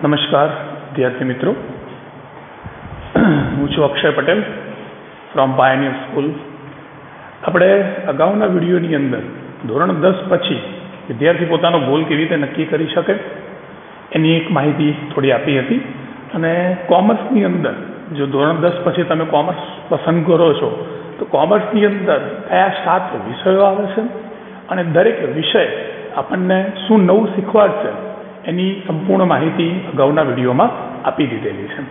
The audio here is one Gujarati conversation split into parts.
નમસ્કાર વિદ્યાર્થી મિત્રો, હું છું Akshay Patel from pioneer school. આપણે અગાઉના વિડીયોની અંદર ધોરણ 10 પછી વિદ્યાર્થી પોતાનો ગોલ કેવી રીતે નક્કી કરી શકે એની એક માહિતી થોડી આપી હતી. અને કોમર્સની અંદર જો ધોરણ 10 પછી તમે કોમર્સ પસંદ કરો છો તો કોમર્સની અંદર કયા 7 વિષયો આવે છે અને દરેક વિષય આપણને શું નવું શીખવાડશે એની સંપૂર્ણ માહિતી અગાઉના વિડીયોમાં આપી દીધેલી છે.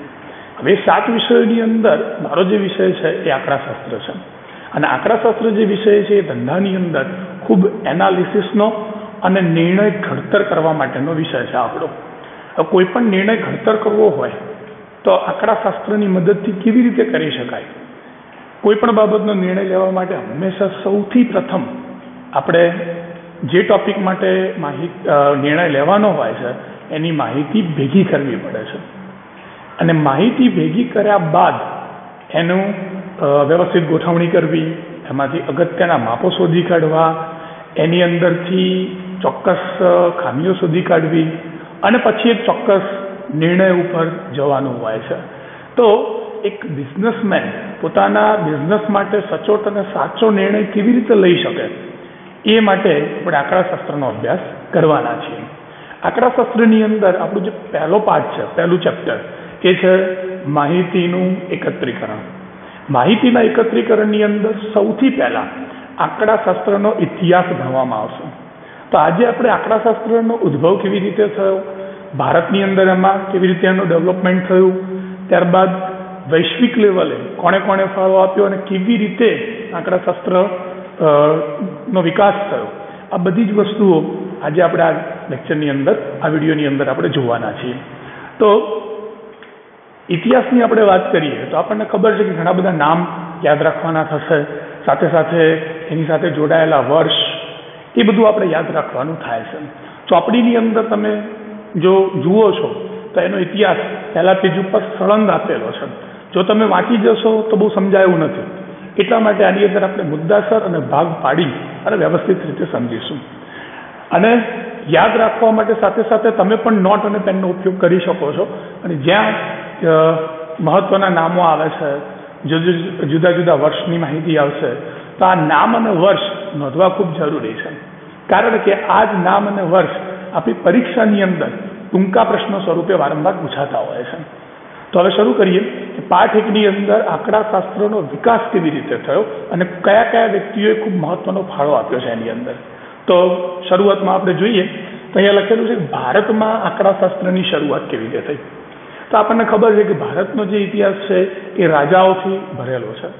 હવે 7 વિષયોની અંદર મારો જે વિષય છે એ આંકડાશાસ્ત્ર છે. અને આંકડાશાસ્ત્ર જે વિષય છે એ ધંધાની અંદર ખૂબ એનાલિસિસનો અને નિર્ણય ઘડતર કરવા માટેનો વિષય છે આપણો. કોઈ પણ નિર્ણય ઘડતર કરવો હોય તો આંકડાશાસ્ત્રની મદદથી કેવી રીતે કરી શકાય. કોઈ પણ બાબતનો નિર્ણય લેવા માટે હંમેશા સૌથી પ્રથમ આપણે જે ટોપિક માટે નિર્ણય લેવાનો હોય છે એની માહિતી ભેગી કરવી પડે છે. અને માહિતી ભેગી કર્યા બાદ એનું વ્યવસ્થિત ગોઠવણી કરવી, એમાંથી અગત્યના માપો શોધી કાઢવા, એની અંદરથી ચોક્કસ ખામીઓ શોધી કાઢવી અને પછી એક ચોક્કસ નિર્ણય ઉપર જવાનું હોય છે. તો એક બિઝનેસમેન પોતાના બિઝનેસ માટે સચોટ અને સાચો નિર્ણય કેવી રીતે લઈ શકે એ માટે આપણે આંકડાશાસ્ત્રનો અભ્યાસ કરવાના છીએ. આંકડાશાસ્ત્રની અંદર આપણું જે પહેલો પાઠ છે, પહેલું ચેપ્ટર, એ છે માહિતીનું એકત્રીકરણ. માહિતીના એકત્રીકરણની અંદર સૌથી પહેલાં આંકડાશાસ્ત્રનો ઇતિહાસ ભણવામાં આવશે. તો આજે આપણે આંકડાશાસ્ત્રનો ઉદ્ભવ કેવી રીતે થયો, ભારતની અંદર એમાં કેવી રીતે એનું ડેવલપમેન્ટ થયું, ત્યારબાદ વૈશ્વિક લેવલે કોણે કોણે ફાળો આપ્યો અને કેવી રીતે આંકડાશાસ્ત્ર નો વિકાસ થયો, આ બધી જ વસ્તુઓ આજે આપણે આ લેક્ચરની અંદર, આ વિડીયોની અંદર આપણે જોવાના છીએ. તો ઇતિહાસની આપણે વાત કરીએ તો આપણને ખબર છે કે ઘણા બધા નામ યાદ રાખવાના થશે, સાથે સાથે એની સાથે જોડાયેલા વર્ષ, એ બધું આપણે યાદ રાખવાનું થાય છે. ચોપડીની અંદર તમે જો જુઓ છો તો એનો ઇતિહાસ પહેલા પેજ ઉપર સળંગ આપેલો છે. જો તમે વાંચી જશો તો બહુ સમજાયું નથી. એટલા માટે આની અંદર આપણે મુદ્દાસર અને ભાગ પાડી અને વ્યવસ્થિત રીતે સમજીશું. અને યાદ રાખવા માટે સાથે સાથે તમે પણ નોટ અને પેનનો ઉપયોગ કરી શકો છો. અને જ્યાં મહત્વના નામો આવે છે, જુદા જુદા વર્ષની માહિતી આવશે, તો આ નામ અને વર્ષ નોંધવા ખૂબ જરૂરી છે. કારણ કે આ જ નામ અને વર્ષ આપણી પરીક્ષાની અંદર ટૂંકા પ્રશ્નો સ્વરૂપે વારંવાર પૂછાતા હોય છે. તો હવે શરૂ કરીએ કે પાઠ 1 ની અંદર આંકડાશાસ્ત્રનો વિકાસ કેવી રીતે થયો અને કયા કયા વ્યક્તિઓએ ખૂબ મહત્વનો ફાળો આપ્યો છે એની અંદર. તો શરૂઆતમાં આપણે જોઈએ તો અહીંયા લખેલું છે કે ભારતમાં આંકડાશાસ્ત્રની શરૂઆત કેવી રીતે થઈ. તો આપણને ખબર છે કે ભારતનો જે ઇતિહાસ છે એ રાજાઓથી ભરેલો છે.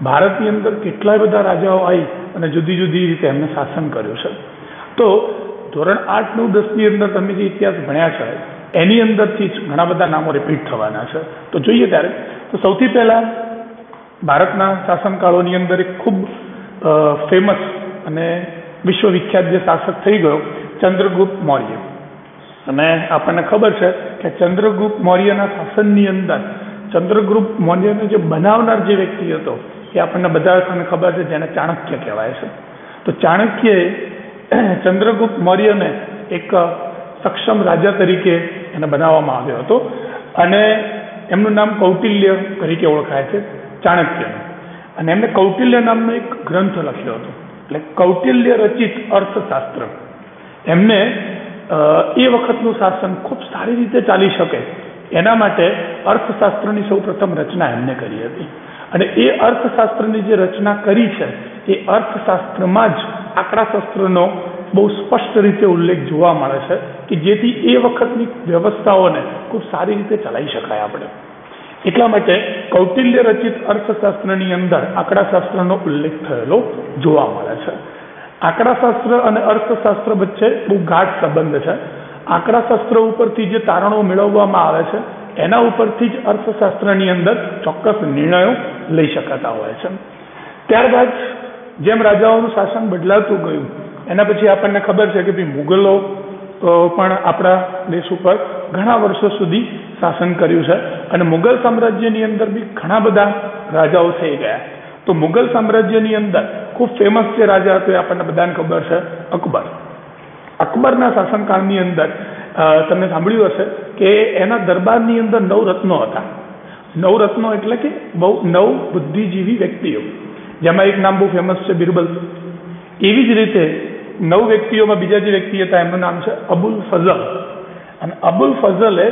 ભારતની અંદર કેટલાય બધા રાજાઓ આવી અને જુદી જુદી રીતે એમને શાસન કર્યું છે. તો ધોરણ 8, 9, 10 ની અંદર તમે જે ઇતિહાસ ભણ્યા છે એની અંદરથી જ ઘણા બધા નામો રિપીટ થવાના છે. તો જોઈએ ત્યારે તો સૌથી પહેલાં ભારતના શાસનકાળોની અંદર એક ખૂબ ફેમસ અને વિશ્વવિખ્યાત જે શાસક થઈ ગયો ચંદ્રગુપ્ત મૌર્ય. અને આપણને ખબર છે કે ચંદ્રગુપ્ત મૌર્યના શાસનની અંદર ચંદ્રગુપ્ત મૌર્યનો જે બનાવનાર જે વ્યક્તિ હતો એ આપણને બધાને ખબર છે, જેને ચાણક્ય કહેવાય છે. તો ચાણક્યએ ચંદ્રગુપ્ત મૌર્યને એક સક્ષમ રાજા તરીકે એને બનાવવામાં આવ્યો હતો. અને એમનું નામ કૌટિલ્ય તરીકે ઓળખાય છે, ચાણક્યનું. અને એમને કૌટિલ્ય નામનો એક ગ્રંથ લખ્યો હતો, એટલે કૌટિલ્ય રચિત અર્થશાસ્ત્ર. એમને એ વખતનું શાસન ખૂબ સારી રીતે ચાલી શકે એના માટે અર્થશાસ્ત્રની સૌ પ્રથમ રચના એમને કરી હતી. અને એ અર્થશાસ્ત્રની જે રચના કરી છે એ અર્થશાસ્ત્રમાં જ આંકડાશાસ્ત્રનો બહુ સ્પષ્ટ રીતે ઉલ્લેખ જોવા મળે છે કે જેથી એ વખતની વ્યવસ્થાઓને ખૂબ સારી રીતે ચલાવી શકાય આપણે. એટલા માટે કૌટિલ્ય રચિત અર્થશાસ્ત્રની અંદર આંકડાશાસ્ત્રનો ઉલ્લેખ થયેલો જોવા મળે છે. આંકડાશાસ્ત્ર અને અર્થશાસ્ત્ર વચ્ચે બહુ ગાઢ સંબંધ છે. આંકડાશાસ્ત્ર ઉપરથી જે તારણો મેળવવામાં આવે છે એના ઉપરથી જ અર્થશાસ્ત્રની અંદર ચોક્કસ નિર્ણયો લઈ શકાતા હોય છે. ત્યારબાદ જેમ રાજાઓનું શાસન બદલાતું ગયું એના પછી આપણને ખબર છે કે ભાઈ મુગલો પણ આપણા દેશ ઉપર ઘણા વર્ષો સુધી શાસન કર્યું છે. અને મુગલ સામ્રાજ્યની અંદર બી ઘણા બધા રાજાઓ થઈ ગયા. તો મુગલ સામ્રાજ્યની અંદર ખૂબ ફેમસ જે રાજા હતો એ આપણને બધાને ખબર છે, અકબર. અકબરના શાસનકાળની અંદર તમે સાંભળ્યું હશે કે એના દરબારની અંદર 9 રત્નો હતા. 9 રત્નો એટલે કે 9 બુદ્ધિજીવી વ્યક્તિઓ, જેમાં એક નામ બહુ ફેમસ છે બિરબલ. એવી જ રીતે 9 વ્યક્તિઓમાં બીજા જે વ્યક્તિ હતા એમનું નામ છે અબુલ ફઝલ. અને અબુલ ફઝલે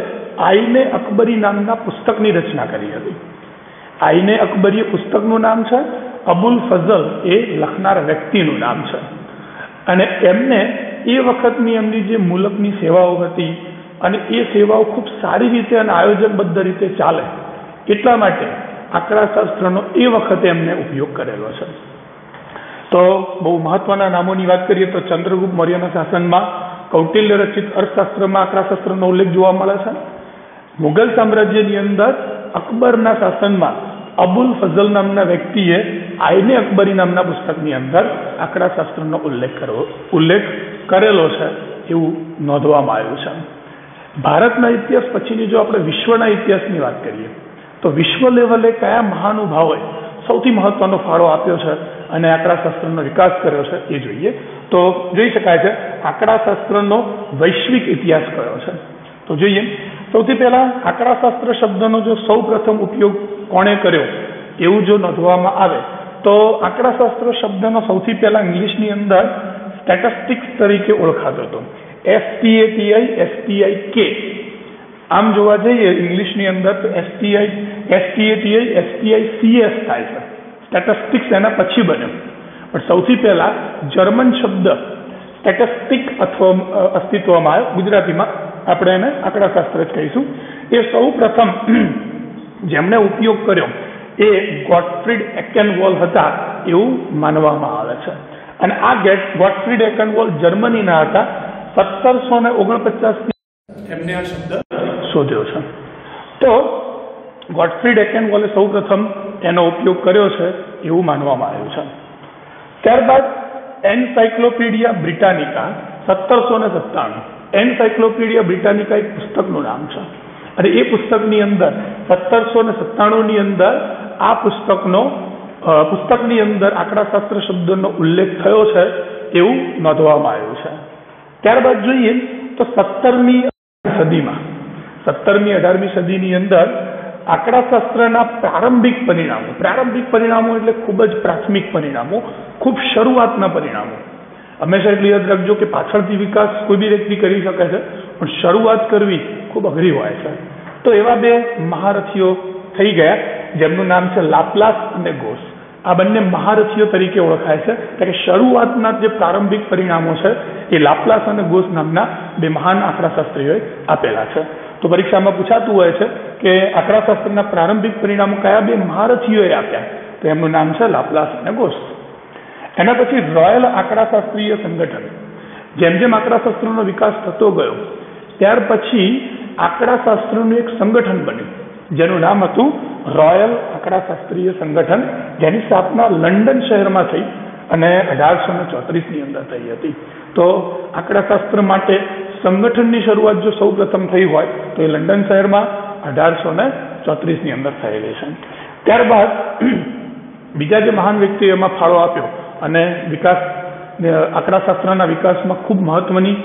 આઈને અકબરી નામના પુસ્તકની રચના કરી હતી. આઈને અકબરી પુસ્તકનું નામ છે, અબુલ ફઝલ એ લખનાર વ્યક્તિનું નામ છે. અને એમને એ વખતની એમની જે મુલકની સેવાઓ હતી અને એ સેવાઓ ખૂબ સારી રીતે અને આયોજનબદ્ધ રીતે ચાલે એટલા માટે આંકડાશાસ્ત્રનો એ વખતે એમને ઉપયોગ કરેલો છે. તો બહુ મહત્વના નામોની વાત કરીએ તો ચંદ્રગુપ્ત મૌર્યના શાસનમાં કૌટિલ્ય રચિત અર્થશાસ્ત્રમાં આંકડાશાસ્ત્રનો ઉલ્લેખ જોવા મળે છે. મુઘલ સામ્રાજ્યની અંદર અકબરના શાસનમાં અબુલ ફઝલ નામના વ્યક્તિએ આઈને અકબરી નામના પુસ્તકની અંદર આંકડાશાસ્ત્રનો ઉલ્લેખ કરેલો છે એવું નોંધવામાં આવ્યું છે. ભારતના ઇતિહાસ પછીની જો આપણે વિશ્વના ઇતિહાસની વાત કરીએ તો વિશ્વ લેવલે કયા મહાનુભાવોએ સૌથી મહત્વનો ફાળો આપ્યો છે અને આંકડાશાસ્ત્રનો વિકાસ કર્યો છે એ જોઈએ તો જોઈ શકાય છે આંકડાશાસ્ત્રનો વૈશ્વિક ઇતિહાસ કયો છે. તો જોઈએ, સૌથી પહેલા આંકડાશાસ્ત્ર શબ્દનો જો સૌ પ્રથમ ઉપયોગ કોણે કર્યો એવું જો નોંધવામાં આવે તો આંકડાશાસ્ત્ર શબ્દનો સૌથી પહેલા ઇંગ્લિશની અંદર સ્ટેટિસ્ટિક્સ તરીકે ઓળખાતો હતો. STATISTIK. આમ જોવા જઈએ ઇંગ્લિશની અંદર તો STATISTICS થાય છે. સ્ટેટિસ્ટિક્સ એના પછી બન્યો, પણ સૌથી પહેલા જર્મન શબ્દ સ્ટેટિસ્ટિક અથવા અસ્તિત્વમાં આવ્યો. ગુજરાતીમાં આપણે એને આંકડાશાસ્ત્ર જ કહીશું. એ સૌ પ્રથમ જેમણે ઉપયોગ કર્યો એ ગોટફ્રીડ એકેનવોલ હતા એવું માનવામાં આવે છે. અને આ ગોટફ્રીડ એકેનવોલ જર્મનીના હતા. 1749 એમને આ શબ્દ શોધ્યો છે. તો ગોટફ્રીડ એકેનવોલે સૌ પ્રથમ એનો ઉપયોગ કર્યો છે એવું માનવામાં આવ્યું છે. ત્યારબાદ એનસાઇક્લોપીડિયા બ્રિટાનિકા 1797. એનસાઇક્લોપીડિયા બ્રિટાનિકા એક પુસ્તકનું નામ છે અને એ પુસ્તકની અંદર 1797ની અંદર આ પુસ્તકની અંદર આંકડાશાસ્ત્ર શબ્દનો ઉલ્લેખ થયો છે એવું નોંધવામાં આવ્યું છે. ત્યારબાદ જોઈએ તો 17મી 18મી સદીની અંદર આંકડાશાસ્ત્રના પ્રારંભિક પરિણામો એટલે ખૂબ જ પ્રાથમિક પરિણામો, ખૂબ શરૂઆતના પરિણામો. હંમેશા એટલી યાદ રાખજો કે પાછળથી વિકાસ કોઈ બી વ્યક્તિ કરી શકે છે, પણ શરૂઆત કરવી ખૂબ અઘરી હોય છે. તો એવા 2 મહારથીઓ થઈ ગયા જેમનું નામ છે લાપ્લાસ અને ગોસ. આ બંને મહારથીઓ તરીકે ઓળખાય છે કે શરૂઆતના જે પ્રારંભિક પરિણામો છે એ લાપ્લાસ અને ગોસ નામના 2 મહાન આંકડાશાસ્ત્રીઓએ આપેલા છે. તો પરીક્ષામાં પૂછાતું હોય છે કે આંકડાશાસ્ત્રના પ્રારંભિક પરિણામો કયા 2 મહારથીઓએ આપ્યા, તો એમનું નામ છે લાપ્લાસ અને ગોસ. એના પછી રોયલ આંકડાશાસ્ત્રીય સંગઠન. જેમ જેમ આંકડાશાસ્ત્રનો વિકાસ થતો ગયો ત્યાર પછી આંકડાશાસ્ત્રનું એક સંગઠન બન્યું જેનું નામ હતું રોયલ આંકડાશાસ્ત્રીય સંગઠન, જેની સ્થાપના લંડન શહેરમાં થઈ અને 1834ની અંદર થઈ હતી. તો આંકડાશાસ્ત્ર માટે સંગઠનની શરૂઆત જો સૌ પ્રથમ થઈ હોય તો એ લંડન શહેરમાં 1834ની અંદર થયેલી છે. ત્યારબાદ બીજા જે મહાન વ્યક્તિઓ એમાં ફાળો આપ્યો અને આંકડાશાસ્ત્રના વિકાસમાં ખૂબ મહત્વની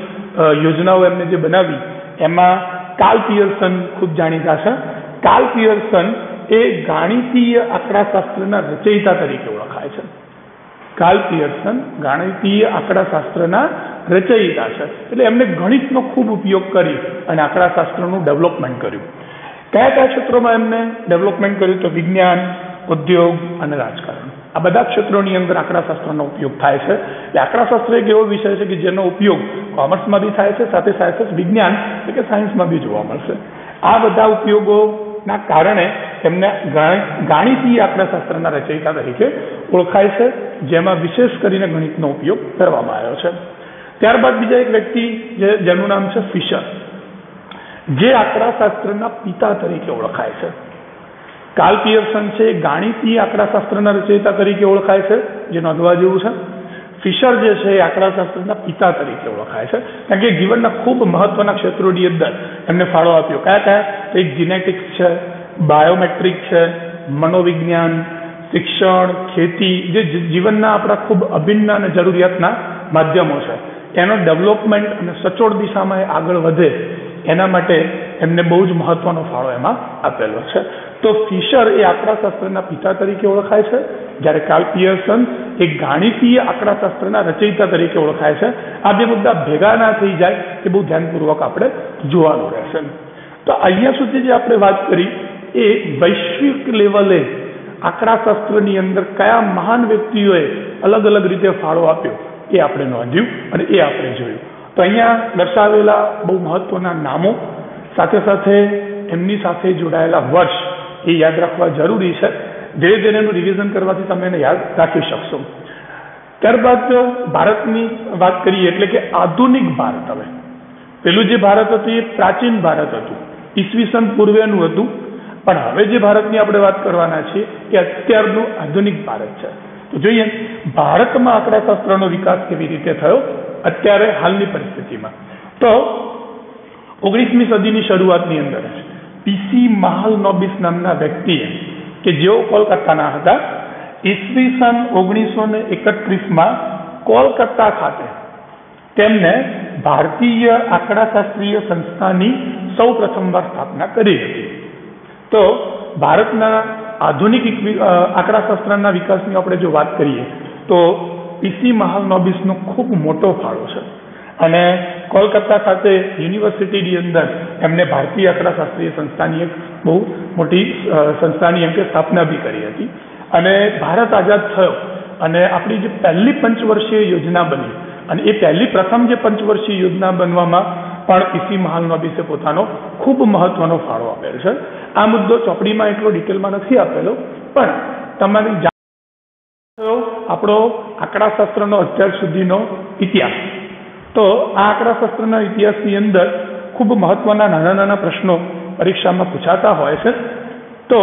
યોજનાઓ એમને જે બનાવી એમાં કાર્લ પિયર્સન ખૂબ જાણીતા છે. કાર્લ પિયર્સન એ ગાણિતીય આંકડાશાસ્ત્રના રચયિતા તરીકે ઓળખાય છે. કાર્લ પિયર્સન ગાણિતીય આંકડાશાસ્ત્રના રચયિતા છે. એટલે એમને ગણિતનો ખૂબ ઉપયોગ કરી અને આંકડાશાસ્ત્રનું ડેવલપમેન્ટ કર્યું. કયા ક્ષેત્રોમાં એમને ડેવલપમેન્ટ કર્યું તો વિજ્ઞાન, ઉદ્યોગ અને રાજકારણ. આ બધા ક્ષેત્રોની અંદર આંકડાશાસ્ત્રનો ઉપયોગ થાય છે. એટલે આંકડાશાસ્ત્ર એક એવો વિષય છે કે જેનો ઉપયોગ કોમર્સમાં બી થાય છે, સાથે સાથે વિજ્ઞાન એટલે કે સાયન્સમાં બી જોવા મળશે. આ બધા ઉપયોગોના કારણે તેમને ગાણિતીય આંકડાશાસ્ત્રના રચયિતા તરીકે ઓળખાય છે, જેમાં વિશેષ કરીને ગણિતનો ઉપયોગ કરવામાં આવ્યો છે. ત્યારબાદ બીજા એક વ્યક્તિ જેનું નામ છે ફિશર, જે આંકડાશાસ્ત્રના પિતા તરીકે ઓળખાય છે. કાર્લ પિયર્સન છે ગાણિતીય આંકડાશાસ્ત્રના રચયિતા તરીકે ઓળખાય છે, જે નોંધવા જેવું છે. ફિશર જે છે એ આંકડાશાસ્ત્રના પિતા તરીકે ઓળખાય છે, કારણ કે જીવનના ખૂબ મહત્વના ક્ષેત્રોની અંદર એમને ફાળો આપ્યો. કયા તો એક જીનેટિક્સ છે, બાયોમેટ્રિક છે, મનોવિજ્ઞાન, શિક્ષણ, ખેતી, જે જીવનના આપણા ખૂબ અભિન્ન અને જરૂરિયાતના માધ્યમો છે એનો ડેવલપમેન્ટ અને સચોટ દિશામાં એ આગળ વધે એના માટે એમને બહુ જ મહત્વનો ફાળો એમાં આપેલો છે. તો ફિશર એ આંકડાશાસ્ત્રના પિતા તરીકે ઓળખાય છે, જ્યારે કાર્લ પિયર્સન એ ગાણિતીય આંકડાશાસ્ત્રના રચયિતા તરીકે ઓળખાય છે. આ બે મુદ્દા ભેગા ના થઈ જાય એ બહુ ધ્યાનપૂર્વક આપણે જોવાનું રહેશે. તો અહીંયા સુધી જે આપણે વાત કરી એ વૈશ્વિક લેવલે આંકડાશાસ્ત્રની અંદર કયા મહાન વ્યક્તિઓએ અલગ અલગ રીતે ફાળો આપ્યો એ આપણે નોંધ્યું અને એ આપણે જોયું. તો અહીંયા દર્શાવેલા બહુ મહત્વના નામો સાથે સાથે એમની સાથે જોડાયેલા વર્ષ એ યાદ રાખવા જરૂરી છે. ધીરે ધીરે એનું રિવિઝન કરવાથી તમે એને યાદ રાખી શકશો. ત્યારબાદ ભારતની વાત કરીએ એટલે કે આધુનિક ભારત. હવે પેલું જે ભારત હતું એ પ્રાચીન ભારત હતું, ઈસવીસન પૂર્વેનું હતું, પણ હવે જે ભારતની આપણે વાત કરવાના છીએ એ અત્યારનું આધુનિક ભારત છે. તો જોઈએ ભારતમાં આંકડાશાસ્ત્રનો વિકાસ કેવી રીતે થયો અત્યારે હાલની પરિસ્થિતિમાં. તો 19મી સદીની શરૂઆતની અંદર પીસી મહાલનોબિસ નામના વ્યક્તિએ કે જેઓ કોલકાતાના હતા, ઈસવીસન 1931માં કોલકાતા ખાતે તેમને ભારતીય આંકડાશાસ્ત્રીય સંસ્થાની સૌ પ્રથમવાર સ્થાપના કરી હતી. તો ભારતના આધુનિક આંકડાશાસ્ત્રના વિકાસની આપણે જો વાત કરીએ તો પીસી મહાલનોબિસનો ખૂબ મોટો ફાળો છે. અને કોલકાતા ખાતે યુનિવર્સિટીની અંદર એમને ભારતીય આંકડાશાસ્ત્રીય સંસ્થાની એક બહુ મોટી સંસ્થાની એમ કે સ્થાપના બી કરી હતી. અને ભારત આઝાદ થયો અને આપણી જે પહેલી પંચવર્ષીય યોજના બની અને એ પહેલી પ્રથમ જે પંચવર્ષીય યોજના બનવામાં પણ પીસી મહાલનોબિસે પોતાનો ખૂબ મહત્વનો ફાળો આપેલો છે. આ મુદ્દો ચોપડીમાં એટલો ડિટેલમાં નથી આપેલો, પણ તમારી આપણો આંકડાશાસ્ત્રનો અત્યાર સુધીનો ઇતિહાસ. તો આ આંકડાશાસ્ત્રના ઇતિહાસની અંદર ખૂબ મહત્વના નાના નાના પ્રશ્નો પરીક્ષામાં પૂછાતા હોય છે. તો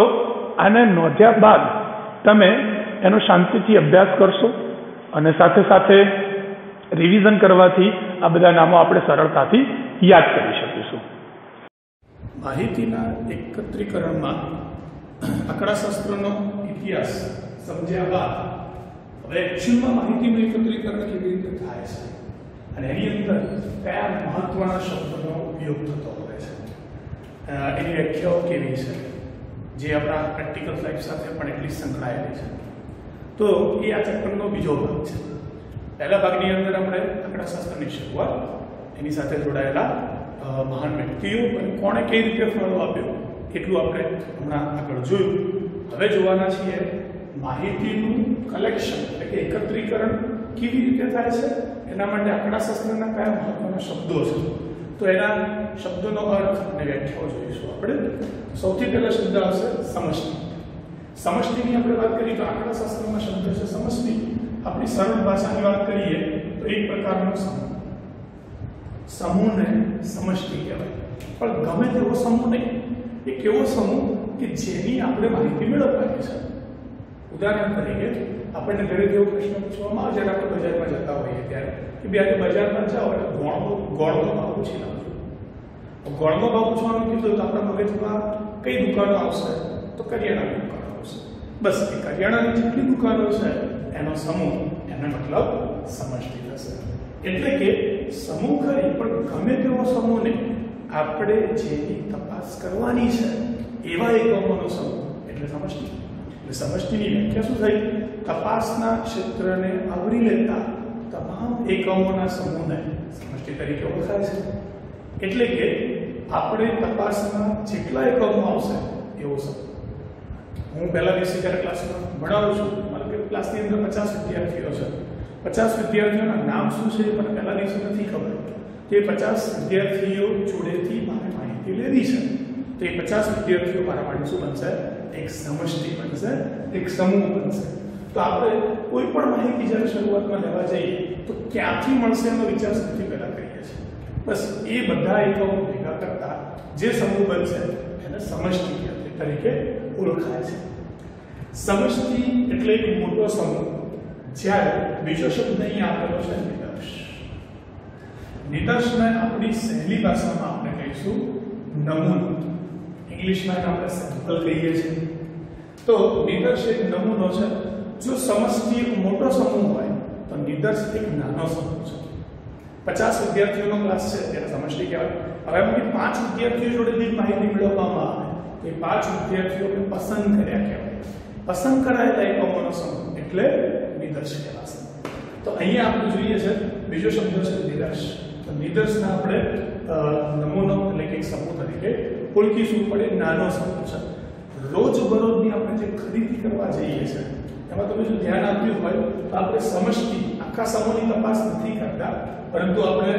આને નોંધ્યા બાદ તમે એનો શાંતિથી અભ્યાસ કરશો અને સાથે સાથે રિવિઝન કરવાથી આ બધા નામો આપણે સરળતાથી યાદ કરી શકીશું. માહિતીના એકત્રીકરણમાં આંકડાશાસ્ત્રનો ઇતિહાસ સમજ્યા બાદ હવે એકચ્યુઅલમાં માહિતીનું એકત્રીકરણ કેવી રીતે થાય છે અને એની અંદર કયા મહત્વના શબ્દોનો ઉપયોગ થતો હોય છે, એની વ્યાખ્યાઓ કેવી છે, જે આપણા પ્રેક્ટિકલ લાઈફ સાથે પણ એટલી સંકળાયેલી છે. તો એ આ ચેપ્ટરનો બીજો ભાગ છે. પહેલા ભાગની અંદર આપણે આંકડાશાસ્ત્રની શરૂઆત, એની સાથે જોડાયેલા મહાન વ્યક્તિઓ અને કોણે કઈ રીતે ફાળો આપ્યો એટલું આપણે હમણાં આગળ જોયું. હવે જોવાના છીએ માહિતીનું કલેક્શન એટલે કે એકત્રીકરણ કેવી રીતે થાય છે, એના માટે આંકડાશાસ્ત્રના કયા મહત્વના શબ્દો છે, તો એના શબ્દોનો અર્થ અને વ્યાખ્યાઓ જોઈશું આપણે. સૌથી પહેલા શબ્દ આવશે સમષ્ટિ. સમષ્ટિની આપણે વાત કરીએ તો આંકડાશાસ્ત્રમાં શબ્દ છે સમષ્ટિ. આપણી સરળ ભાષાની વાત કરીએ તો એક પ્રકારનો સમૂહ. સમૂહને સમષ્ટિ કહેવાય, પણ ગમે તેવો સમૂહ નહીં. એક એવો સમૂહ કે જેની આપણે માહિતી મેળવવાની છે. ઉદાહરણ તરીકે આપણને ઘરેથી એવો પ્રશ્ન પૂછવામાં આવે જ્યારે આપણે બજારમાં જતા હોઈએ ત્યારે કે બે આજે બજારમાં જાઓ એટલે ગોળનો ભાવ પૂછી લાવજો. ગોળનો ભાવ પૂછવાનું કીધું તો આપણા મગજમાં કઈ દુકાનો આવશે, તો કરિયાણાની દુકાનો આવશે. બસ એ કરિયાણાની જેટલી દુકાનો છે એનો સમૂહ, એનો મતલબ સમષ્ટિ થશે. એટલે કે સમૂહ ખરી પણ ગમે તેવો સમૂહ નહીં, આપણે જેની તપાસ કરવાની છે એવા એકમોનો સમૂહ એટલે સમષ્ટિ. એટલે સમષ્ટિની વ્યાખ્યા શું થઈ? તપાસના ક્ષેત્રને આવરી લેતા તમામ એકમોના સમૂહને સમષ્ટિ તરીકે ઓળખાય છે. એટલે કે આપણે તપાસના જેટલા એકમો આવશે એવો સમૂહ. હું પહેલા દિવસે જ્યારે ક્લાસમાં ભણાવું છું, મારા કે ક્લાસની અંદર 50 વિદ્યાર્થીઓ છે. 50 વિદ્યાર્થીઓના નામ શું છે એ મને પહેલા દિવસે નથી ખબર. તે 50 વિદ્યાર્થીઓ જોડેથી મારે માહિતી લેવી છે. તો એ 50 વિદ્યાર્થીઓ મારા માટે શું બનશે? એક સમષ્ટિ બનશે, એક સમૂહ બનશે. તો આપણે કોઈ પણ માહિતી જ્યારે શરૂઆતમાં લેવા જઈએ તો ક્યાંથી મળશે એનો વિચાર સૌથી પહેલા કરીએ છીએ. બસ એ બધા એકમો ભેગા કરતા જે સમૂહ બનશે એને સમષ્ટિ તરીકે ઓળખાય છે. સમષ્ટિ એટલે એક મોટો સમૂહ. જ્યારે બીજો શબ્દ અહીં આપેલો છે નિદર્શ. નિદર્શને આપણી સહેલી ભાષામાં આપણે કહીશું નમૂનો. ઇંગ્લિશમાં આપણે સેમ્પલ કહીએ છીએ. તો નિદર્શ એક નમૂનો છે. જો સમષ્ટિ એક મોટો સમૂહ હોય તો નિદર્શ એક નાનો સમૂહ છે. 50 વિદ્યાર્થીઓનો ક્લાસ છે ત્યારે સમષ્ટિ કહેવાય. હવે એમાંથી 5 વિદ્યાર્થીઓ જોડે જે માહિતી મેળવવામાં આવે એ 5 વિદ્યાર્થીઓને પસંદ કર્યા કહેવાય. પસંદ કરાયેલા એકમોનો સમૂહ એટલે નિદર્શ કહેવાશે. તો અહીંયા આપણે જોઈએ છે બીજો શબ્દ છે નિદર્શ. તો નિદર્શના આપણે નમૂનો એટલે કે સમૂહ તરીકે ઓળખીશું, પડે નાનો સમૂહ છે. રોજબરોજની આપણે જે ખરીદી કરવા જઈએ છીએ એમાં તમે જો ધ્યાન આપ્યું હોય તો આપણે સમષ્ટિ આખા સમૂહની તપાસ નથી કરતા, પરંતુ આપણે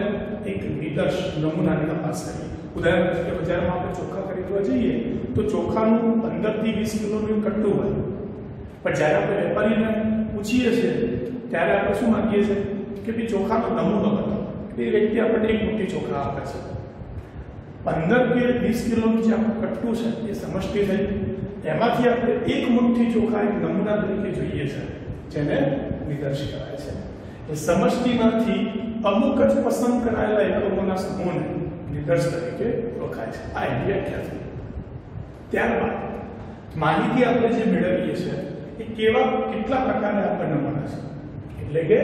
એક નિદર્શ નમૂનાની તપાસ કરીએ. ઉદાહરણ તરીકે બજારમાં આપણે ચોખા ખરીદવા જઈએ તો ચોખાનું 15 થી 20 કિલોનું કટ્ટું હોય, પણ જ્યારે આપણે વેપારીને પૂછીએ છીએ ત્યારે આપણે શું માંગીએ છીએ કે ભાઈ ચોખાનો નમૂનો બતાવો. એ વ્યક્તિ આપણને એક મુઠ્ઠી ચોખા આપે છે. 15 કે 20 કિલોનું જે આપણું કટ્ટું છે એ સમષ્ટિ થઈ, એમાંથી આપણે એક મુઠ્ઠી ચોખા એક નમૂના તરીકે જોઈએ છે, જેને નિદર્શ કહેવાય છે. એ સમષ્ટિમાંથી અમુક જ પસંદ કરાયેલા એકમોના સમૂહને નિદર્શ તરીકે ઓળખાય છે. આ એની વ્યાખ્યા છે. ત્યારબાદ માહિતી આપણે જે મેળવીએ છીએ એ કેટલા પ્રકારના આપણને મળે છે, એટલે કે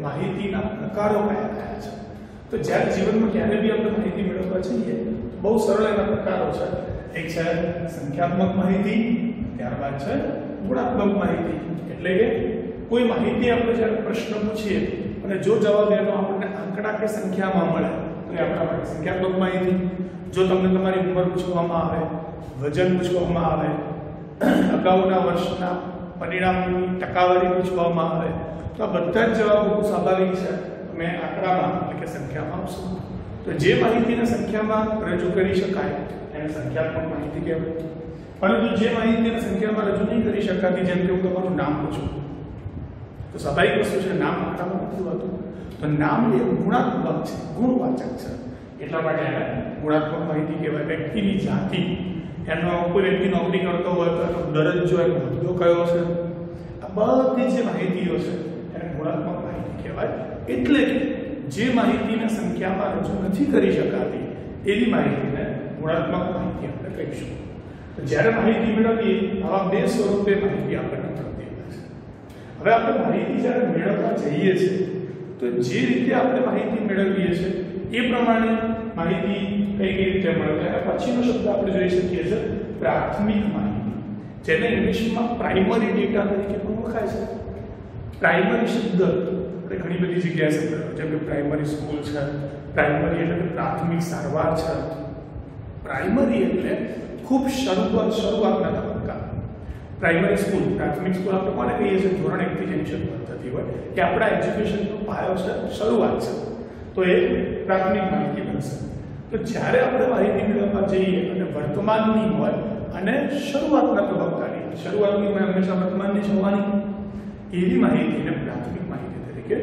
માહિતીના પ્રકારો કયા કયા છે. તો જ્યારે જીવનમાં ક્યારે બી આપણે માહિતી મેળવવા જઈએ તો બહુ સરળ એના પ્રકારો છે. એક છે સંખ્યાત્મક માહિતી, ત્યારબાદ છે ગુણાત્મક માહિતી. એટલે કે કોઈ માહિતી આપણે જ્યારે પ્રશ્ન પૂછીએ અને જો જવાબ એનો આપણને આંકડા કે સંખ્યામાં મળે તો એ આપણા માટે સંખ્યાત્મક માહિતી. જો તમને તમારી ઉંમર પૂછવામાં આવે, વજન પૂછવામાં આવે, અગાઉના વર્ષના પરિણામની ટકાવારી પૂછવામાં આવે તો આ બધા જ જવાબો સ્વાભાવિક છે તમે આંકડામાં એટલે કે સંખ્યામાં આપશો. તો જે માહિતીને સંખ્યામાં રજૂ કરી શકાય એને સંખ્યાત્મક માહિતી કહેવાય. પરંતુ જે માહિતીને સંખ્યામાં રજૂ નહીં કરી શકાતી, જેમ કે હું તમારું નામ પૂછું તો સ્વાભાવિક વસ્તુ છે, નામ આંકડામાં નથી હોતું. તો નામ એ ગુણાત્મક છે, ગુણવાચક છે, એટલા માટે એને ગુણાત્મક માહિતી કહેવાય. વ્યક્તિની જાતિ, એનો કોઈ વ્યક્તિ નોકરી કરતો હોય તો એનો દરજ્જો, એનો હોદ્દો કયો છે, આ બધી જે માહિતીઓ છે એને ગુણાત્મક માહિતી કહેવાય. એટલે કે જે માહિતીને સંખ્યામાં રજૂ નથી કરી શકાતી એવી માહિતીને ગુણાત્મક માહિતી આપણે કહીશું. તો જ્યારે માહિતી મેળવીએ આવા બે સ્વરૂપે માહિતી આપણને મળતી હોય છે. હવે આપણે માહિતી જ્યારે મેળવવા જઈએ છીએ તો જે રીતે આપણે માહિતી મેળવીએ છીએ એ પ્રમાણે માહિતી કઈ રીતે મળે. પછીનો શબ્દ આપણે જોઈ શકીએ છીએ પ્રાથમિક માહિતી, જેને ઇંગ્લિશમાં પ્રાઇમરી ડેટા તરીકે પણ ઓળખાય છે. પ્રાઇમરી શબ્દ આપણે ઘણી બધી જગ્યાએ સાંભળ્યો, જેમ કે પ્રાઇમરી સ્કૂલ છે, પ્રાઇમરી એટલે કે પ્રાથમિક સારવાર છે. પ્રાઇમરી એટલે ખૂબ શરૂઆતના તબક્કા. પ્રાઇમરી સ્કૂલ, પ્રાથમિક સ્કૂલ આપણે કોને કહીએ છીએ? ધોરણ 1 થી જેની શરૂઆત થતી હોય કે આપણા એજ્યુકેશનનો પાયો છે, શરૂઆત છે, તો એ પ્રાથમિક માહિતી બનશે. તો જ્યારે આપણે માહિતી મેળવવા જઈએ અને વર્તમાનની હોય અને શરૂઆતના તબક્કાની, શરૂઆતની હોય હંમેશા વર્તમાનની જોવાની, એવી માહિતીને પ્રાથમિક માહિતી તરીકે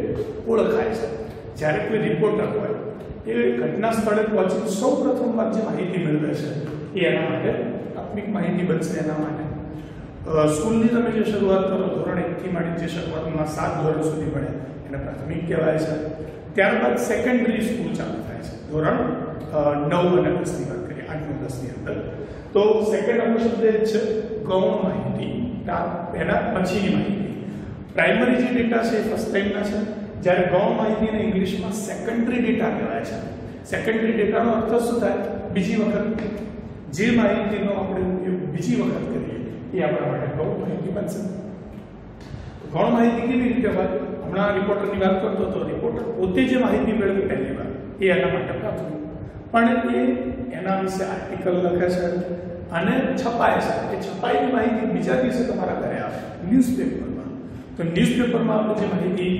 ઓળખાય છે. જ્યારે કોઈ રિપોર્ટર હોય એ ઘટના સ્થળે પહોંચી સૌ પ્રથમ વાર જે માહિતી મેળવે છે એ એના માટે પ્રાથમિક માહિતી બનશે. એના માટે સ્કૂલની તમે જે શરૂઆત કરો, ધોરણ 1 થી માંડી જે શરૂઆતમાં 7 ધોરણ સુધી ભણે એને પ્રાથમિક કહેવાય છે. ત્યારબાદ સેકન્ડરી સ્કૂલ ચાલુ થાય છે, ધોરણ 9 અને 10 ની વાત કરીએ, 8 અને 10 ની અંદર. તો સેકન્ડ આપણો શબ્દ એ છે ગૌણ માહિતી, એના પછીની માહિતી. પ્રાઇમરી જે ડેટા છે એ ફર્સ્ટ ટાઈમના છે, જ્યારે ગૌણ માહિતીને ઇંગ્લિશમાં સેકન્ડરી ડેટા કહેવાય છે. સેકન્ડરી ડેટાનો અર્થ શું થાય? બીજી વખત જે માહિતીનો આપણે ઉપયોગ બીજી વખત કરીએ એ આપણા માટે ગૌણ માહિતી બનશે. ગૌણ માહિતી કેવી રીતે હોય? હમણાં રિપોર્ટરની વાત કરતો હતો, રિપોર્ટર પોતે જે માહિતી મેળવી પહેલી વાર એ એના માટે પ્રાથમિક, પણ એ એના વિશે આર્ટિકલ લખે છે અને છપાય છે. એ છપાયેલી માહિતી બીજા દિવસે તમારા ઘરે આવે ન્યૂઝપેપરમાં. તો ન્યૂઝપેપરમાં આપણે જે માહિતી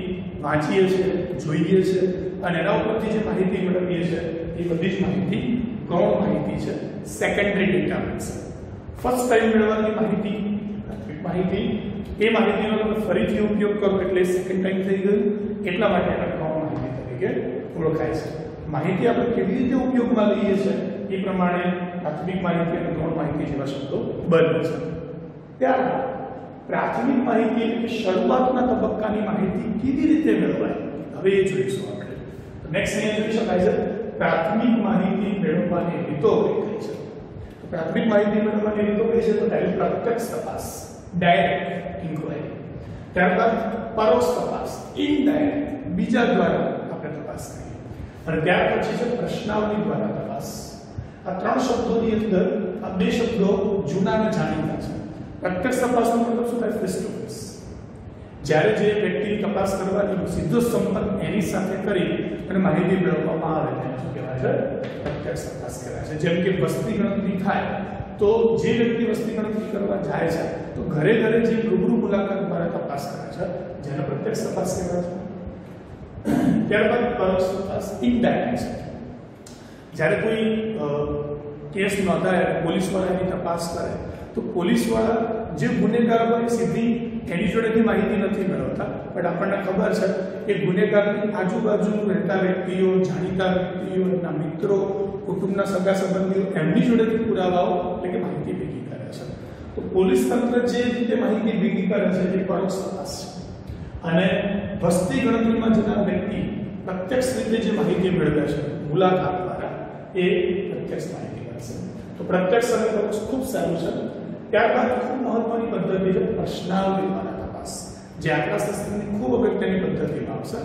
વાંચીએ છીએ, જોઈએ છે અને એના ઉપરથી જે માહિતી મેળવીએ છીએ એ બધી જ માહિતી ગૌણ માહિતી છે, સેકન્ડરી ડેટા બનશે. ફર્સ્ટ ટાઈમ મેળવવાની માહિતી પ્રાથમિક માહિતી, એ માહિતીનો તમે ફરીથી ઉપયોગ કરો એટલે સેકન્ડ ટાઈમ થઈ ગયું, એટલા માટે એને ગૌણ માહિતી તરીકે ઓળખાય છે. માહિતી આપણે કેવી રીતે ઉપયોગમાં લઈએ છીએ એ પ્રમાણે પ્રાથમિક માહિતી અને ગૌણ માહિતી જેવા શબ્દો બને છે. ત્યારબાદ પ્રાથમિક માહિતી એટલે કે શરૂઆતના તબક્કાની માહિતી કેવી રીતે મેળવાય હવે એ જોઈશું આપણે. નેક્સ્ટ અહીંયા જોઈ શકાય છે પ્રાથમિક માહિતી મેળવવાની રીતો કઈ છે. તો પ્રાથમિક માહિતી મેળવવાની રીતો કઈ છે? તો પહેલી પ્રત્યક્ષ તપાસ, ડાયરેક્ટ ઇન્ક્વાયરી. ત્યારબાદ પરોક્ષ તપાસ, ઇનડાયરેક્ટ, બીજા દ્વારા આપણે તપાસ કરીએ. અને ત્યાર પછી છે પ્રશ્નાવલી દ્વારા તપાસ। આ ત્રણ શબ્દોની અંદર આ બે શબ્દો જૂના અને જાણીતા છે। પ્રત્યક્ષ તપાસનો મતલબ શું થાય? ફેસ ટુ ફેસ, જ્યારે જે વ્યક્તિની તપાસ કરવાની સીધો સંપર્ક એની સાથે કરી અને માહિતી મેળવવામાં આવે તેને શું કહેવાય છે? પ્રત્યક્ષ તપાસ કહેવાય છે। જેમ કે વસ્તી ગણતરી થાય તો જે વ્યક્તિ વસ્તી ગણતરી કરવા જાય છે તો ઘરે ઘરે જે રૂબરૂ મુલાકાત દ્વારા તપાસ કરે છે જેને પ્રત્યક્ષ તપાસ કહેવાય છે। ત્યારબાદ પરોક્ષ તપાસ, ઇનડાયરેક્ટ છે, જ્યારે કોઈ કેસ નોંધાય પોલીસ વાળાની તપાસ કરે તો પોલીસ વાળા જે ગુનેગાર હોય સીધી એની જોડેથી માહિતી નથી મેળવતા, પણ આપણને ખબર છે કે ગુનેગારની આજુબાજુ રહેતા વ્યક્તિઓ, જાણીતા વ્યક્તિઓ, એમના મિત્રો, કુટુંબના સગા સંબંધીઓ એમની જોડેથી પુરાવાઓ એટલે કે માહિતી ભેગી કરે છે। તો પોલીસ તંત્ર જે રીતે માહિતી ભેગી કરે છે એ પરોક્ષ તપાસ છે, અને વસ્તી ગણતરીમાં જનાર વ્યક્તિ પ્રત્યક્ષ રીતે જે માહિતી મેળવે છે મુલાકાત દ્વારા એ પ્રત્યક્ષ માહિતી મળશે। તો પ્રત્યક્ષ અને પરોક્ષ ખૂબ સારું છે। ત્યારબાદ ખૂબ મહત્વની પદ્ધતિ છે પ્રશ્નાવલી દ્વારા તપાસ, જે આંકડાશાસ્ત્રની ખૂબ અગત્યની પદ્ધતિમાં આવશે।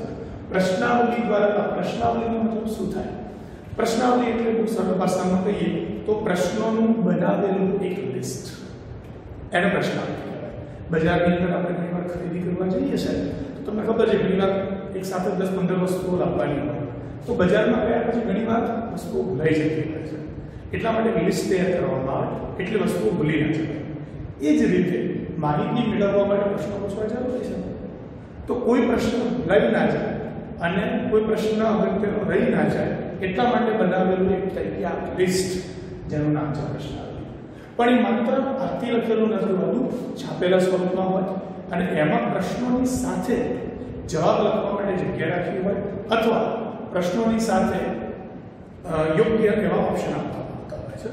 પ્રશ્નાવલી દ્વારા, પ્રશ્નાવલીનો મતલબ શું થાય? પ્રશ્નાવલી એટલે બહુ સરળ ભાષામાં કહીએ તો પ્રશ્નોનું બનાવેલું એક લિસ્ટ, એને પ્રશ્નાવલી કહેવાય। બજારની અંદર આપણે ઘણીવાર ખરીદી કરવા જઈએ છીએ તો તમને ખબર છે ઘણીવાર એક સાથે 10-15 વસ્તુઓ લાવવાની હોય તો બજારમાં ગયા પછી ઘણીવાર વસ્તુઓ ભૂલાઈ જતી હોય છે, એટલા માટે લિસ્ટ તૈયાર કરવામાં આવે એટલે વસ્તુઓ ભૂલી ન જાય। એ જ રીતે માહિતી મેળવવા માટે પ્રશ્નો પૂછવા જરૂરી છે, તો કોઈ પ્રશ્ન ભૂલાઈ ના જાય અને કોઈ પ્રશ્ન અગત્યનો રહી ના જાય એટલા માટે બનાવેલું એક તૈયાર લિસ્ટ જેનું નામ છે પ્રશ્નાવલી। પણ એ માત્ર હાથથી લખેલું નથી હોતું, છાપેલા સ્વરૂપમાં હોય અને એમાં પ્રશ્નોની સાથે જવાબ લખવા માટે જગ્યા રાખી હોય અથવા પ્રશ્નોની સાથે યોગ્ય એવા ઓપ્શન આપવામાં આવતા હોય છે।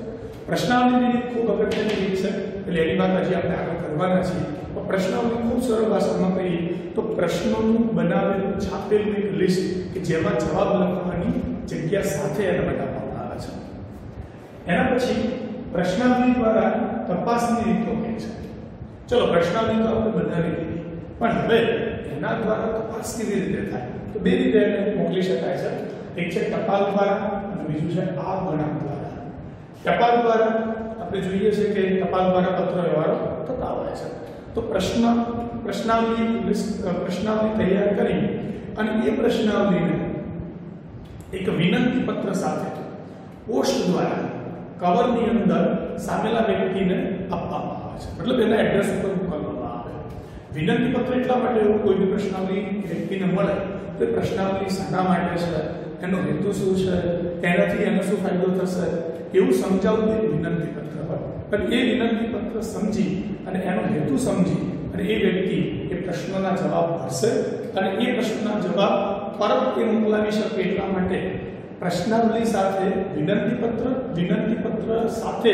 પ્રશ્નાવલીની રીત ખૂબ અગત્યની રીત છે, એટલે એની વાત હજી આપણે આગળ કરવાના છીએ। તો પ્રશ્નાવલી ખૂબ સરળ ભાષામાં કહીએ તો પ્રશ્નોનું બનાવેલું છાપેલું એક લિસ્ટ કે જેમાં જવાબ લખવાની જગ્યા સાથે એને બનાવવામાં આવે છે। એના પછી પ્રશ્નાવલી દ્વારા તપાસની રીતો કઈ છે? ચલો, પ્રશ્નાવલી તો આપણે બનાવી દીધી, પણ હવે એના દ્વારા તપાસ કેવી રીતે થાય? તો બે રીતે એને મોકલી શકાય છે, એક છે ટપાલ દ્વારા અને બીજું છે આ ગણાંક દ્વારા। ટપાલ દ્વારા આપણે જોઈએ છે કે ટપાલ દ્વારા પત્ર વ્યવહારો થતા હોય છે, તો પ્રશ્નાવલી તૈયાર કરી અને એ પ્રશ્નાવલીને એક વિનંતી પત્ર સાથે પોસ્ટ દ્વારા કવરની અંદર સામેલા વ્યક્તિને આપવામાં આવે છે, મતલબ એના એડ્રેસ ઉપર મોકલવામાં આવે। વિનંતી પત્ર એટલા માટે એવું કોઈ બી પ્રશ્નાવલી વ્યક્તિને મળે તો પ્રશ્નાવલી શાના માટે છે, એનો હેતુ શું છે, તેનાથી એનો શું ફાયદો થશે એવું સમજાવતું એક વિનંતી પત્ર હોય। પણ એ વિનંતી પત્ર સમજી અને એનો હેતુ સમજી અને એ વ્યક્તિ એ પ્રશ્નોના જવાબ ભરશે અને એ પ્રશ્નના જવાબ પરત એ મોકલાવી શકે એટલા માટે પ્રશ્નાવલી સાથે વિનંતી પત્ર સાથે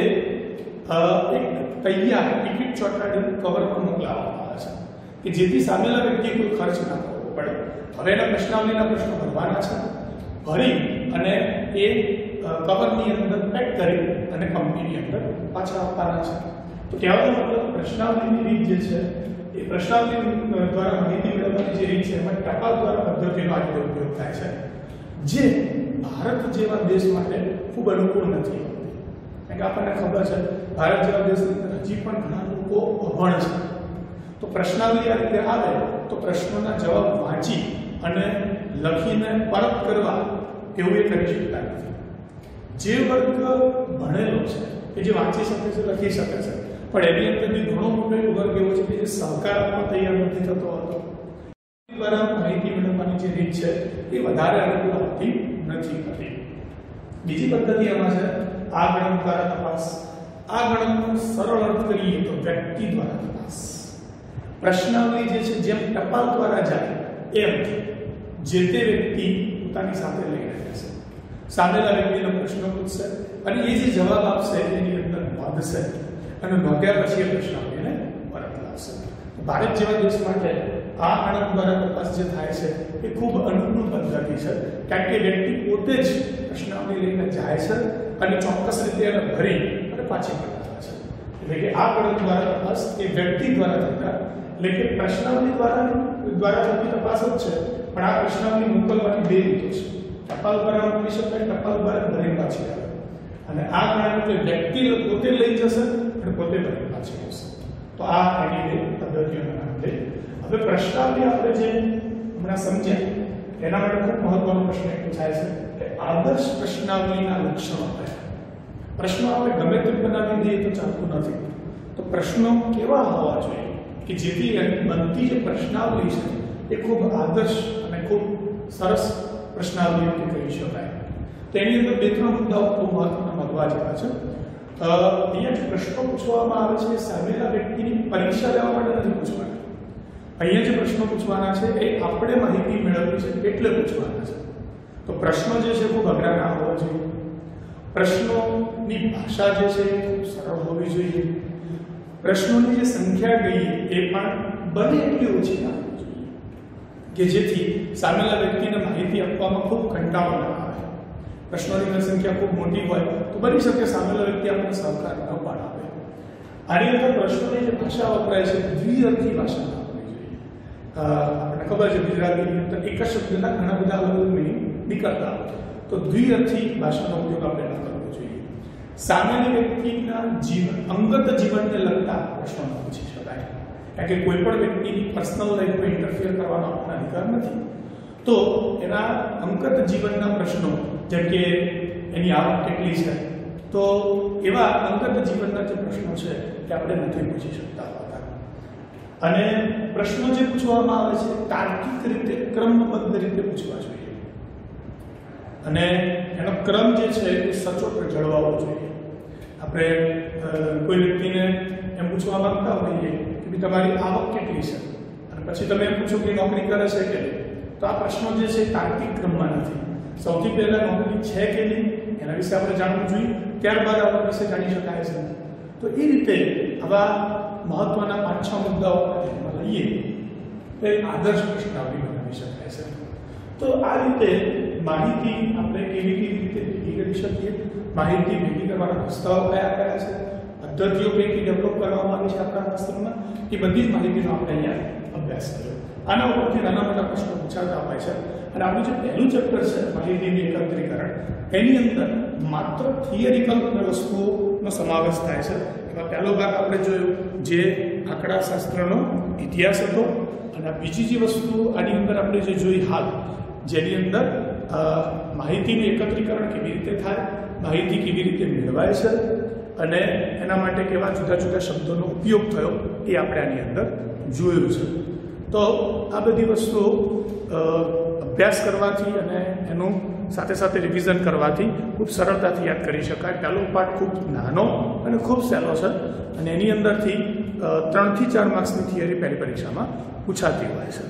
એક તૈયાર ટિકિટ ચોંટાડેલું કવર પણ મોકલાવવામાં આવે છે કે જેથી સામેલા વ્યક્તિએ કોઈ ખર્ચ ના કરવો પડે। હવે એના પ્રશ્નાવલીના પ્રશ્નો ભરવાના છે, ભરી અને એ કવરની અંદર પેક કરી અને કંપનીની અંદર પાછા આપવાના છે। તો કહેવાનો મતલબ પ્રશ્નાવલીની રીત જે છે એ પ્રશ્નાવલી દ્વારા માહિતી મેળવવાની જે રીત છે એમાં ટપાલ દ્વારા પદ્ધતિનો આજે ઉપયોગ થાય છે, જે ભારત જેવા દેશ માટે ખૂબ અનુકૂળ નથી હોતી। કારણ કે આપણને ખબર છે ભારત જેવા દેશની અંદર હજી પણ ઘણા લોકો અભણ છે, તો પ્રશ્નાવલી આ રીતે આવે તો પ્રશ્નોના જવાબ વાંચી અને લખીને પરત કરવા એવું એ કરી શકતા નથી। જે વર્ગ ભણેલો છે કે જે વાંચી શકે છે, લખી શકે છે, પણ એની અંદરથી ઘણો મોટો વર્ગ એવો છે કે જે સહકાર આપવા તૈયાર નથી થતો હતો, દ્વારા માહિતી મેળવવાની જે રીત છે એ વધારે અનુકૂળ આવતી નથી થતી। બીજી પદ્ધતિ એમાં છે આ ગણક દ્વારા તપાસ। આ ગણકનો સરળ અર્થ કરીએ તો વ્યક્તિ દ્વારા તપાસ। પ્રશ્નાવલી જે છે જેમ ટપાલ દ્વારા જાય એમ જે તે વ્યક્તિ પોતાની સાથે લઈને જશે, સામેલા વ્યક્તિનો પ્રશ્ન પૂછશે અને એ જે જવાબ આપશે એની અંદર નોંધશે અને નોંધ્યા પછી એ પ્રશ્નાવલીને પરત લાવશે। ભારત જેવા દેશ માટે આ ગણક દ્વારા તપાસ જે થાય છે એ ખૂબ અનુકૂળ પદ્ધતિ છે, કારણ કે વ્યક્તિ પોતે જ પ્રશ્નાવલી લઈને જાય છે અને ચોક્કસ રીતે એને ભરી અને પાછી પકડાવે છે। એટલે કે આ ગણક દ્વારા તપાસ એ વ્યક્તિ દ્વારા થતા, એટલે કે પ્રશ્નાવલી દ્વારા થતી તપાસ જ છે, પણ આ પ્રશ્નાવલી મોકલવાની બે રીતો છે। ટપાલ દ્વારા મોકલી શકાય, ટપાલ દ્વારા ભરી પાછી આવે. અને આ ગણતરી વ્યક્તિ પોતે લઈ જશે અને પોતે ભરી પાછી આવશે. તો આ એની બે પદ્ધતિઓના નામ છે. હવે પ્રશ્નાવલી આપણે જે હમણાં સમજ્યા એના માટે ખૂબ મહત્વનો પ્રશ્ન એક પૂછાય છે કે આદર્શ પ્રશ્નાવલીના લક્ષણો કયા? પ્રશ્નો આપણે ગમે તે બનાવી દઈએ તો ચાલતું નથી. તો પ્રશ્નો કેવા હોવા જોઈએ કે જેથી બનતી જે પ્રશ્નાવલી છે એ ખૂબ આદર્શ અને ખૂબ સરસ પ્રશ્નાવલી કહી શકાય. તેની અંદર બે ત્રણ મુદ્દાઓ ખૂબ મહત્વના મહત્વા જેવા છે. અહીંયા જે પ્રશ્નો પૂછવામાં આવે છે એ સામેલા વ્યક્તિની પરીક્ષા લેવા માટે નથી પૂછવાના. અહીંયા જે પ્રશ્નો પૂછવાના છે એ આપણે માહિતી મેળવવી છે એટલે પૂછવાના છે. તો પ્રશ્નો જે છે ખૂબ અઘરા ના હોવા જોઈએ. પ્રશ્નોની ભાષા જે છે એ ખૂબ સરળ હોવી જોઈએ. પ્રશ્નોની જે સંખ્યા કહીએ એ પણ બને એટલી ઓછી ના હોવી જોઈએ કે જેથી સામેલા વ્યક્તિને માહિતી આપવામાં ખૂબ કંટાળો ના આવે. પ્રશ્નોની સંખ્યા ખૂબ મોટી હોય તો બની શકે સામેલા વ્યક્તિ આપણને સહકાર ન પણ આપે. આની અંદર પ્રશ્નોની જે ભાષા વપરાય છે દ્વિઅર્થી ભાષા આપવી જોઈએ. આપણને ખબર છે ગુજરાતીની અંદર એક જ શબ્દના ઘણા બધા અલગ અલગ મિનિંગ નીકળતા હોય. તો દ્વિઅર્થી ભાષાનો ઉપયોગ આપણે ન કરવો જોઈએ. સામાન્ય વ્યક્તિના અંગત જીવનને લગતા પ્રશ્નો પૂછી શકાય. કારણ કે કોઈ પણ વ્યક્તિની પર્સનલ લાઈફમાં ઇન્ટરફિયર કરવાનો આપણો અધિકાર નથી. તો એના અંગત જીવનના પ્રશ્નો જેમ કે એની આવક કેટલી છે, તો એવા અંગત જીવનના જે પ્રશ્નો છે તે આપણે નથી પૂછી શકતા હોતા. અને પ્રશ્નો જે પૂછવામાં આવે છે તાર્કિક રીતે ક્રમબદ્ધ રીતે પૂછવા જોઈએ અને એનો ક્રમ જે છે એ સચોટ જળવાવો જોઈએ. આપણે કોઈ વ્યક્તિને એમ પૂછવા માંગતા હોઈએ કે તમારી આવક કેટલી છે અને પછી તમે એમ પૂછો કે નોકરી કરે છે કે તો આ પ્રશ્નો જે છે તાર્કિક ક્રમમાં નથી. સૌથી પહેલા નોકરી છે કે નહીં એના વિશે આપણે જાણવું જોઈએ, ત્યારબાદ આવક વિશે જાણી શકાય છે. તો એ રીતે આવા મહત્વના 5-6 મુદ્દાઓ ધ્યાનમાં લઈએ તો આદર્શ પ્રશ્નાવલી બનાવી શકાય છે. તો આ રીતે માહિતી આપણે કેવી રીતે ભેગી કરી શકીએ, માહિતી ભેગી કરવાના રસ્તાઓ કયા કયા છે, પદ્ધતિઓ કઈ ડેવલપ કરવામાં આવી છે આપણા શાસ્ત્રમાં, એ બધી જ માહિતીનો આપણે અહીંયા અભ્યાસ કર્યો. આના ઉપરથી નાના મોટા પ્રશ્નો પૂછાતા હોય છે. અને આપણું જે પહેલું ચેપ્ટર છે માહિતીનું એકત્રીકરણ, એની અંદર માત્ર થિયરિકલ વસ્તુઓનો સમાવેશ થાય છે. એમાં પહેલો ભાગ આપણે જોયો જે આંકડાશાસ્ત્રનો ઇતિહાસ હતો. અને બીજી જે વસ્તુ આની અંદર આપણે જે જોઈ હાલ, જેની અંદર માહિતીનું એકત્રીકરણ કેવી રીતે થાય, માહિતી કેવી રીતે મેળવાય છે અને એના માટે કેવા જુદા જુદા શબ્દોનો ઉપયોગ થયો એ આપણે આની અંદર જોયું છે. તો આ બધી વસ્તુઓ અભ્યાસ કરવાથી અને એનું સાથે સાથે રિવિઝન કરવાથી ખૂબ સરળતાથી યાદ કરી શકાય. પહેલો પાઠ ખૂબ નાનો અને ખૂબ સહેલો છે અને એની અંદરથી 3 થી 4 માર્ક્સની થિયરી પહેલી પરીક્ષામાં પૂછાતી હોય છે.